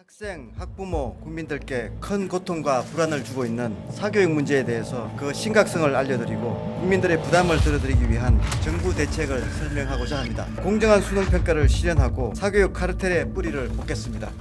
학생, 학부모, 국민들께 큰 고통과 불안을 주고 있는 사교육 문제에 대해서 그 심각성을 알려드리고 국민들의 부담을 덜어드리기 위한 정부 대책을 설명하고자 합니다. 공정한 수능평가를 실현하고 사교육 카르텔의 뿌리를 뽑겠습니다.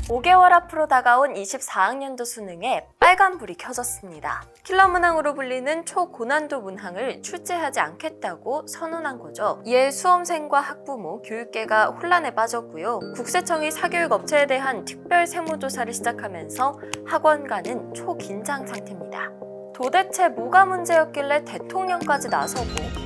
5개월 앞으로 다가온 24학년도 수능에 빨간불이 켜졌습니다. 킬러 문항으로 불리는 초고난도 문항을 출제하지 않겠다고 선언한 거죠. 이에 수험생과 학부모, 교육계가 혼란에 빠졌고요. 국세청이 사교육 업체에 대한 특별 세무조사를 시작하면서 학원가는 초긴장 상태입니다. 도대체 뭐가 문제였길래 대통령까지 나서고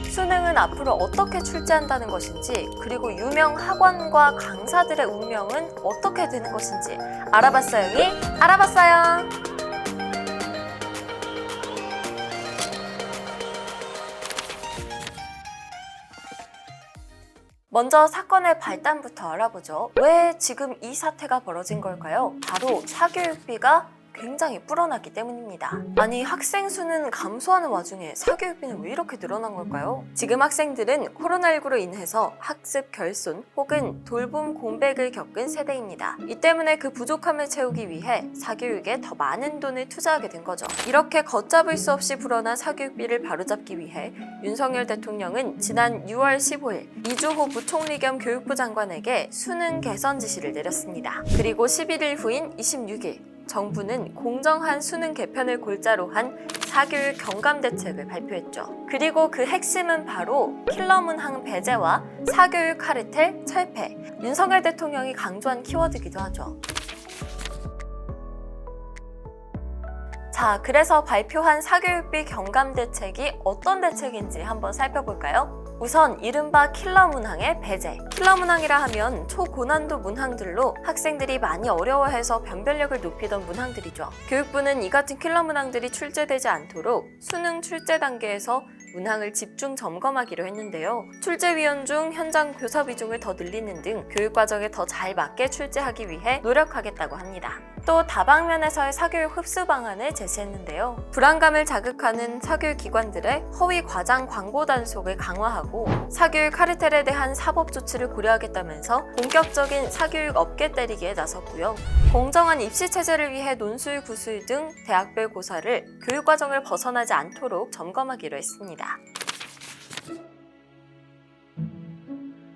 수능은 앞으로 어떻게 출제한다는 것인지, 그리고 유명 학원과 강사들의 운명은 어떻게 되는 것인지 알아봤어요니? 알아봤어요! 먼저 사건의 발단부터 알아보죠. 왜 지금 이 사태가 벌어진 걸까요? 바로 사교육비가 굉장히 불어났기 때문입니다. 아니, 학생 수는 감소하는 와중에 사교육비는 왜 이렇게 늘어난 걸까요? 지금 학생들은 코로나19로 인해서 학습 결손 혹은 돌봄 공백을 겪은 세대입니다. 이 때문에 그 부족함을 채우기 위해 사교육에 더 많은 돈을 투자하게 된 거죠. 이렇게 걷잡을 수 없이 불어난 사교육비를 바로잡기 위해 윤석열 대통령은 지난 6월 15일 이주호 부총리 겸 교육부 장관에게 수능 개선 지시를 내렸습니다. 그리고 11일 후인 26일 정부는 공정한 수능 개편을 골자로 한 사교육 경감 대책을 발표했죠. 그리고 그 핵심은 바로 킬러 문항 배제와 사교육 카르텔 철폐, 윤석열 대통령이 강조한 키워드이기도 하죠. 자, 그래서 발표한 사교육비 경감 대책이 어떤 대책인지 한번 살펴볼까요? 우선 이른바 킬러 문항의 배제. 킬러 문항이라 하면 초고난도 문항들로 학생들이 많이 어려워해서 변별력을 높이던 문항들이죠. 교육부는 이 같은 킬러 문항들이 출제되지 않도록 수능 출제 단계에서 문항을 집중 점검하기로 했는데요. 출제위원 중 현장 교사 비중을 더 늘리는 등 교육과정에 더 잘 맞게 출제하기 위해 노력하겠다고 합니다. 또 다방면에서의 사교육 흡수 방안을 제시했는데요. 불안감을 자극하는 사교육 기관들의 허위 과장 광고 단속을 강화하고 사교육 카르텔에 대한 사법 조치를 고려하겠다면서 본격적인 사교육 업계 때리기에 나섰고요. 공정한 입시 체제를 위해 논술, 구술 등 대학별 고사를 교육과정을 벗어나지 않도록 점검하기로 했습니다.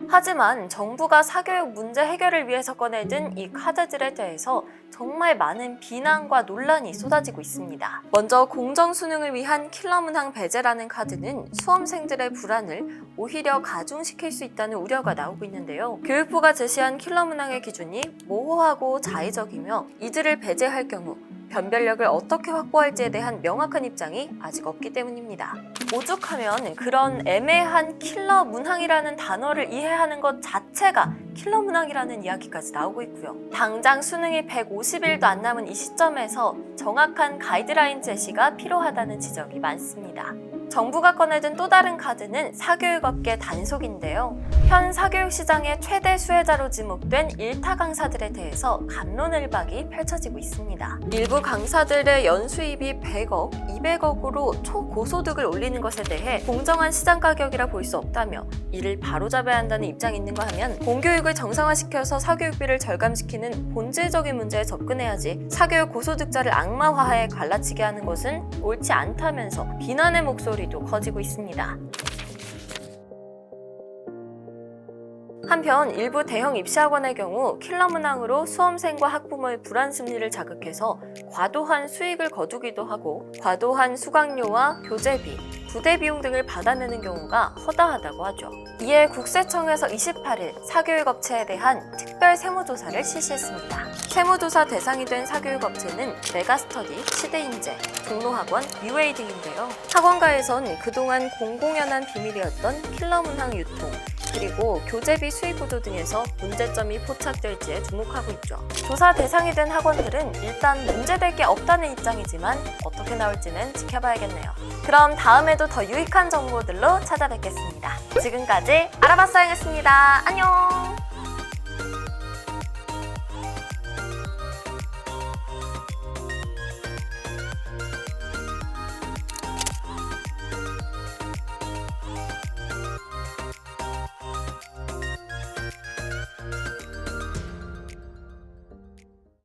하지만 정부가 사교육 문제 해결을 위해서 꺼내든 이 카드들에 대해서 정말 많은 비난과 논란이 쏟아지고 있습니다. 먼저 공정수능을 위한 킬러 문항 배제라는 카드는 수험생들의 불안을 오히려 가중시킬 수 있다는 우려가 나오고 있는데요. 교육부가 제시한 킬러 문항의 기준이 모호하고 자의적이며 이들을 배제할 경우 변별력을 어떻게 확보할지에 대한 명확한 입장이 아직 없기 때문입니다. 오죽하면 그런 애매한 킬러 문항이라는 단어를 이해하는 것 자체가 킬러 문항이라는 이야기까지 나오고 있고요. 당장 수능이 150일도 안 남은 이 시점에서 정확한 가이드라인 제시가 필요하다는 지적이 많습니다. 정부가 꺼내든 또 다른 카드는 사교육업계 단속인데요. 현 사교육 시장의 최대 수혜자로 지목된 일타 강사들에 대해서 갑론을박이 펼쳐지고 있습니다. 일부 강사들의 연수입이 100억, 200억으로 초고소득을 올리는 것에 대해 공정한 시장 가격이라 볼 수 없다며 이를 바로잡아야 한다는 입장이 있는가 하면 공교육을 정상화시켜서 사교육비를 절감시키는 본질적인 문제에 접근해야지 사교육 고소득자를 악마화해 갈라치게 하는 것은 옳지 않다면서 비난의 목소리도 커지고 있습니다. 한편 일부 대형 입시학원의 경우 킬러 문항으로 수험생과 학부모의 불안 심리를 자극해서 과도한 수익을 거두기도 하고 과도한 수강료와 교재비, 부대 비용 등을 받아내는 경우가 허다하다고 하죠. 이에 국세청에서 28일 사교육업체에 대한 특별 세무조사를 실시했습니다. 세무조사 대상이 된 사교육업체는 메가스터디, 시대인재, 종로학원, UA 등인데요. 학원가에선 그동안 공공연한 비밀이었던 킬러 문항 유통, 그리고 교재비 수익 구조 등에서 문제점이 포착될지에 주목하고 있죠. 조사 대상이 된 학원들은 일단 문제될 게 없다는 입장이지만 어떻게 나올지는 지켜봐야겠네요. 그럼 다음에도 더 유익한 정보들로 찾아뵙겠습니다. 지금까지 알아봤어요였습니다. 안녕!